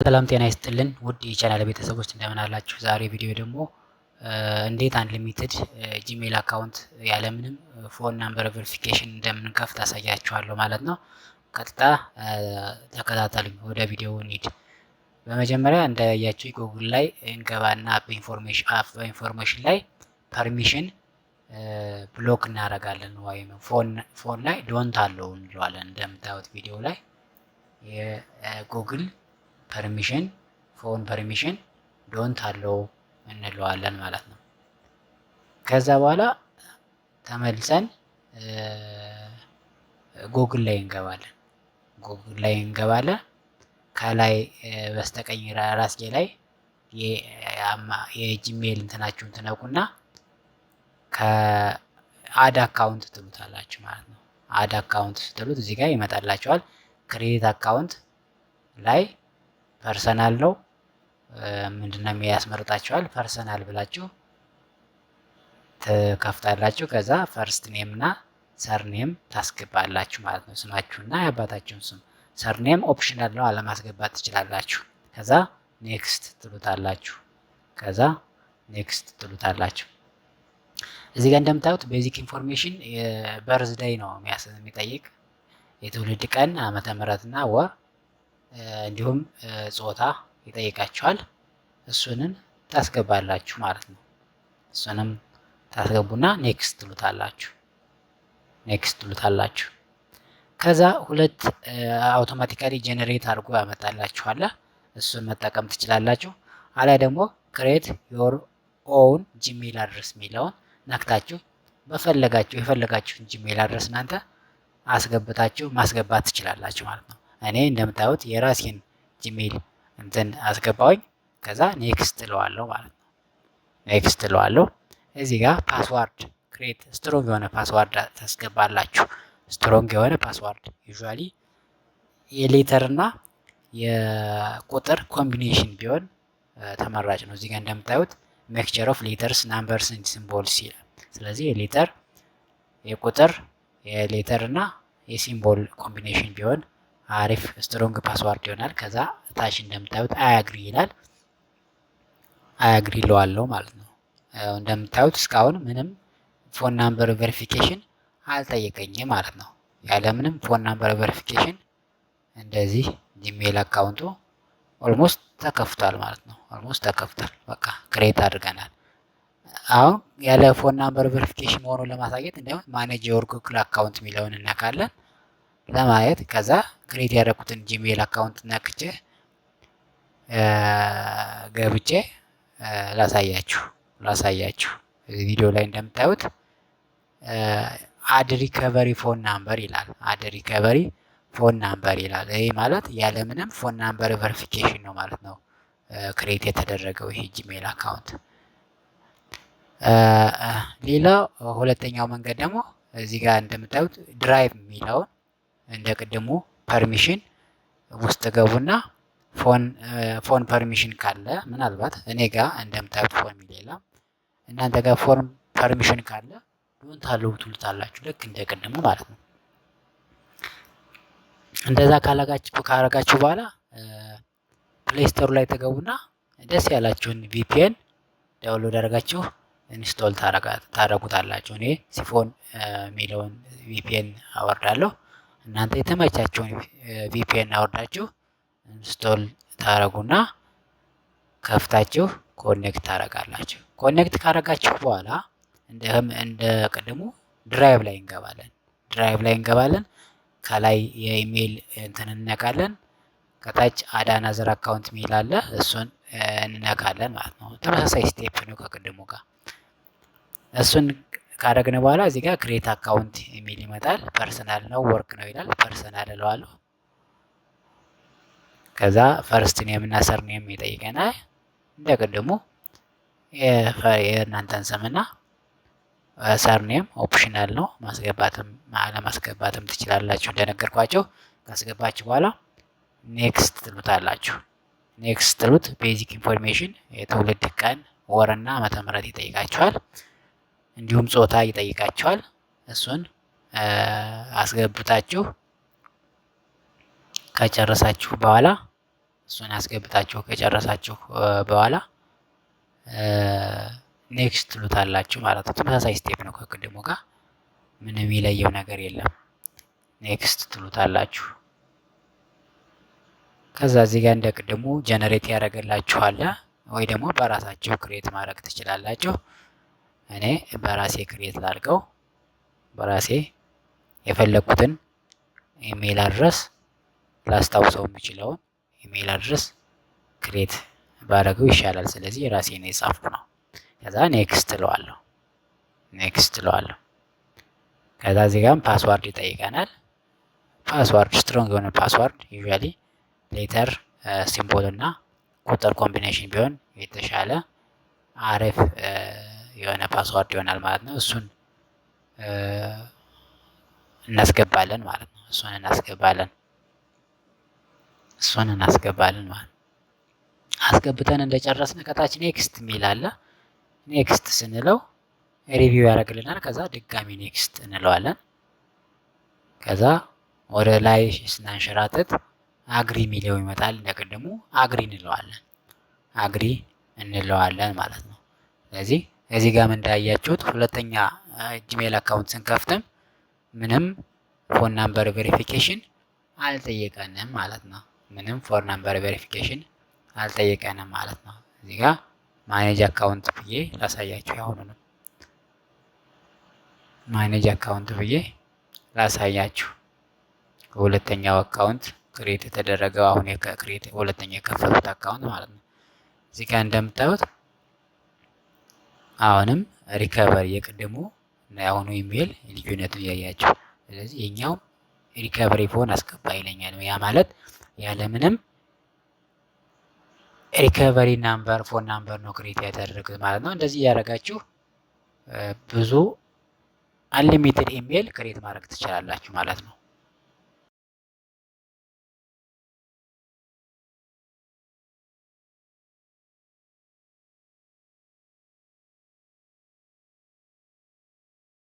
ሰላም ጤና ይስጥልን ውድ የቻናል ቤተሰቦች እንደምን አላችሁ? ዛሬ ቪዲዮ ደግሞ እንዴት አንሊሚትድ ጂሜል አካውንት ያለምንም ፎን ናምበር ቬሪፊኬሽን እንደምንከፍት አሳያችኋለሁ ማለት ነው። ቀጥታ ተከታተሉኝ፣ ወደ ቪዲዮ እንሂድ። በመጀመሪያ እንዳያችሁ ጉግል ላይ እንገባና በኢንፎርሜሽን ላይ ፐርሚሽን ብሎክ እናደርጋለን ወይም ፎን ላይ ዶንት አለው እንለዋለን። እንደምታዩት ቪዲዮ ላይ የጉግል ፐርሚሽን ፎን ፐርሚሽን ዶንት አለው እንለዋለን ማለት ነው። ከዛ በኋላ ተመልሰን ጉግል ላይ እንገባለን። ከላይ በስተቀኝ ራስጌ ላይ የጂሜል እንትናችሁን ትነቁና ከአድ አካውንት ትሉታላችሁ ማለት ነው። አድ አካውንት ስትሉት እዚህ ጋር ይመጣላችኋል። ክሬዲት አካውንት ላይ ፐርሰናል ነው ምንድነው የሚያስመርጣችኋል። ፐርሰናል ብላችሁ ትከፍታላችሁ። ከዛ ፈርስት ኔም እና ሰርኔም ታስገባላችሁ ማለት ነው። ስማችሁና የአባታችሁን ስም። ሰርኔም ኦፕሽናል ነው፣ አለማስገባት ትችላላችሁ። ከዛ ኔክስት ትሉታላችሁ። እዚህ ጋር እንደምታዩት ቤዚክ ኢንፎርሜሽን በርዝ ዴይ ነው የሚጠይቅ፣ የትውልድ ቀን፣ ዓመተ ምህረትና ወር እንዲሁም ጾታ ይጠይቃችኋል። እሱንም ታስገባላችሁ ማለት ነው። እሱንም ታስገቡና ኔክስት ትሉታላችሁ። ከዛ ሁለት አውቶማቲካሊ ጀነሬት አድርጎ ያመጣላችኋል። እሱን መጠቀም ትችላላችሁ። አሊያ ደግሞ ክሬት ዮር ኦውን ጂሜል አድረስ የሚለውን ነክታችሁ የፈለጋችሁን ጂሜል አድረስ እናንተ አስገብታችሁ ማስገባት ትችላላችሁ ማለት ነው። እኔ እንደምታዩት የራሴን ጂሜል እንትን አስገባውኝ። ከዛ ኔክስት እለዋለሁ ማለት ነው። እዚህ ጋር ፓስዋርድ ክሬት ስትሮንግ የሆነ ፓስዋርድ ታስገባላችሁ። ስትሮንግ የሆነ ፓስዋርድ ዩዥዋሊ የሌተር እና የቁጥር ኮምቢኔሽን ቢሆን ተመራጭ ነው። እዚህ ጋር እንደምታዩት ሜክቸር ኦፍ ሌተርስ ናምበርስ ኤንድ ሲምቦልስ ይላል። ስለዚህ የቁጥር የሌተር እና የሲምቦል ኮምቢኔሽን ቢሆን አሪፍ ስትሮንግ ፓስዋርድ ይሆናል። ከዛ ታች እንደምታዩት አያግሪ ይላል። አያግሪ ለዋለው ማለት ነው። እንደምታዩት እስካሁን ምንም ፎን ናምበር ቬሪፊኬሽን አልጠየቀኝም ማለት ነው። ያለምንም ፎን ናምበር ቬሪፊኬሽን እንደዚህ ጂሜል አካውንቱ ኦልሞስት ተከፍቷል ማለት ነው። በቃ ክሬት አድርገናል። አሁን ያለ ፎን ናምበር ቬሪፊኬሽን መሆኑን ለማሳየት እንደውም ማኔጅ ዮር ጉግል አካውንት የሚለውን እናካለን ለማየት። ከዛ ክሬት ያደረኩትን ጂሜል አካውንት ነክቼ ገብቼ ላሳያችሁ ቪዲዮ ላይ እንደምታዩት አድ ሪከቨሪ ፎን ናምበር ይላል። ይሄ ማለት ያለምንም ፎን ናምበር ቨሪፊኬሽን ነው ማለት ነው ክሬት የተደረገው ይሄ ጂሜል አካውንት። ሌላው ሁለተኛው መንገድ ደግሞ እዚህ ጋር እንደምታዩት ድራይቭ የሚለውን እንደ ቅድሙ ፐርሚሽን ውስጥ ገቡና ፎን ፐርሚሽን ካለ ምናልባት እኔ ጋር እንደምታዩት ፎን የሚሌላ እናንተ ጋር ፎን ፐርሚሽን ካለ ዶንት አለው ትሉታላችሁ፣ ልክ እንደ ቅድሙ ማለት ነው። እንደዛ ካረጋችሁ በኋላ ፕሌይ ስቶር ላይ ተገቡና ደስ ያላችሁን ቪፒኤን ዳውንሎድ አድርጋችሁ ኢንስቶል ታረጉታላችሁ። እኔ ሲፎን የሚለውን ቪፒኤን አወርዳለሁ። እናንተ የተመቻቸውን ቪፒኤን አወርዳችሁ ኢንስቶል ታረጉና ከፍታችሁ ኮኔክት ታረጋላችሁ። ኮኔክት ካረጋችሁ በኋላ እንደ ቅድሙ ድራይቭ ላይ እንገባለን። ከላይ የኢሜይል እንትን እንነካለን። ከታች አዳናዘር አካውንት ሚል አለ፣ እሱን እንነካለን ማለት ነው። ተመሳሳይ ስቴፕ ነው ከቅድሙ ጋር። እሱን ካረግን በኋላ እዚህ ጋር ክሬት አካውንት የሚል ይመጣል። ፐርሰናል ነው ወርክ ነው ይላል። ፐርሰናል እለዋለሁ። ከዛ ፈርስት ኔም እና ሰር ኔም ይጠይቀናል። እንደ ቅድሙ የእናንተን ስምና ሰር ኔም ኦፕሽናል ነው፣ ማስገባትም አለማስገባትም ትችላላችሁ እንደነገርኳቸው። ካስገባችሁ በኋላ ኔክስት ትሉታላችሁ። ቤዚክ ኢንፎርሜሽን የትውልድ ቀን ወርና ዓመተ ምህረት ይጠይቃችኋል። እንዲሁም ጾታ ይጠይቃችኋል። እሱን አስገብታችሁ ከጨረሳችሁ በኋላ እሱን አስገብታችሁ ከጨረሳችሁ በኋላ ኔክስት ትሉታላችሁ ማለት ነው። ተመሳሳይ ስቴፕ ነው ከቅድሙ ጋር ምንም የሚለየው ነገር የለም። ኔክስት ትሉታላችሁ። ከዛ እዚህ ጋር እንደ ቅድሙ ጀነሬት ያደርግላችኋል ወይ ደግሞ በራሳችሁ ክሬት ማድረግ ትችላላችሁ። እኔ በራሴ ክሬት ላድርገው። በራሴ የፈለኩትን ኢሜይል አድረስ ላስታውሰው የምችለውን ኢሜይል አድረስ ክሬት ባደረገው ይሻላል። ስለዚህ የራሴን የጻፍኩ ነው። ከዛ ኔክስት እለዋለሁ። ኔክስት እለዋለሁ። ከዛ እዚህ ጋርም ፓስዋርድ ይጠይቀናል። ፓስዋርድ ስትሮንግ የሆነ ፓስዋርድ ዩዥዋሊ ሌተር ሲምቦል እና ቁጥር ኮምቢኔሽን ቢሆን የተሻለ አሪፍ የሆነ ፓስዋርድ ይሆናል ማለት ነው። እሱን እናስገባለን ማለት ነው። እሱን እናስገባለን ማለት ነው። አስገብተን እንደጨረስን ከታች ኔክስት የሚል አለ። ኔክስት ስንለው ሪቪው ያደርግልናል። ከዛ ድጋሚ ኔክስት እንለዋለን። ከዛ ወደ ላይ ስናንሸራተት አግሪ የሚለው ይመጣል። እንደቀደሙ አግሪ እንለዋለን ማለት ነው። ስለዚህ እዚህ ጋር እንዳያችሁት ሁለተኛ ጂሜል አካውንት ስንከፍትም ምንም ፎን ናምበር ቬሪፊኬሽን አልጠየቀንም ማለት ነው። ምንም ፎን ናምበር ቬሪፊኬሽን አልጠየቀንም ማለት ነው። እዚህ ጋር ማኔጅ አካውንት ብዬ ላሳያችሁ። ያሁኑንም ማኔጅ አካውንት ብዬ ላሳያችሁ። ሁለተኛው አካውንት ክሬት የተደረገው አሁን ክሬት ሁለተኛ የከፈቱት አካውንት ማለት ነው። እዚህ ጋር እንደምታዩት አሁንም ሪከቨሪ የቅድሙ እና የአሁኑ ኢሜል ልዩነቱን ያያችሁ። ስለዚህ የኛው ሪከቨሪ ፎን አስገባ ይለኛል። ያ ማለት ያለምንም ሪከቨሪ ናምበር ፎን ናምበር ነው ክሬት ያደረጉት ማለት ነው። እንደዚህ ያደረጋችሁ ብዙ አንሊሚትድ ኢሜል ክሬት ማድረግ ትችላላችሁ ማለት ነው።